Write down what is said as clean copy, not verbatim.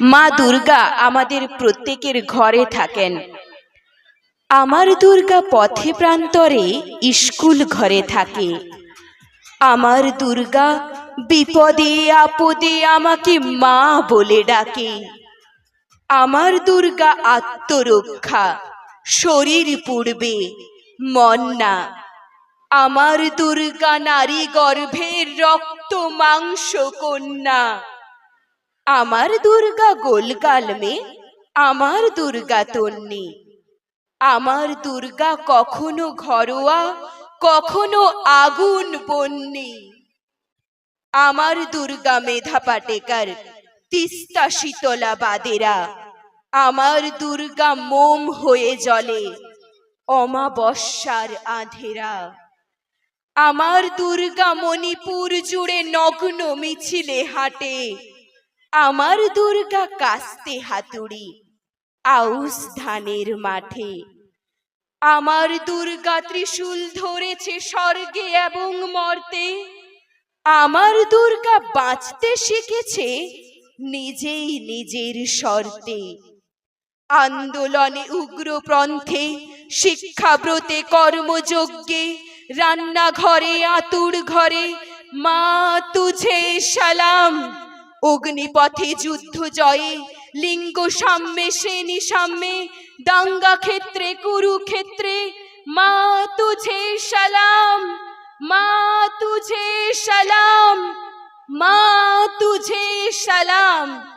মা দুর্গা আমাদের প্রত্যেকের ঘরে থাকেন। আমার দুর্গা পথে প্রান্তরে স্কুল ঘরে থাকে। আমার দুর্গা বিপদে আপদে আমাকে মা বলে ডাকে। আমার দুর্গা আত্মরক্ষা, শরীর পুড়বে মন না। আমার দুর্গা নারী গর্ভের রক্ত মাংস কন্যা। আমার দুর্গা গোলগাল মে, আমার দুর্গা তন্নি। আমার দুর্গা কখনো ঘরোয়া, কখনো আগুন বন্যি। আমার দুর্গা মেধা পাটেকার, তিস্তা শীতলা বাদেরা। আমার দুর্গা মোম হয়ে জ্বলে অমাবস্যার আঁধেরা। আমার দুর্গা মণিপুর জুড়ে নগ্ন মিছিলে হাঁটে। আমার দুর্গা কাস্তে হাতুড়ি আউশ ধানের মাঠে। আমার দুর্গা ত্রিশূল ধরেছে স্বর্গে এবং মর্তে। আমার দুর্গা বাঁচতে শিখেছে নিজেই নিজের শর্তে। আন্দোলনে উগ্রপন্থে, শিক্ষাব্রতে কর্মযজ্ঞে, রান্নাঘরে আতুর ঘরে মা তুঝে সালাম। অগ্নিপথে যুদ্ধ জয়ে, লিঙ্গ সাম্যে শ্রেণী সাম্যে, দাঙ্গা ক্ষেত্রে কুরুক্ষেত্রে মা তুঝে সালাম। মা তুঝে সালাম, মা তুঝে সালাম।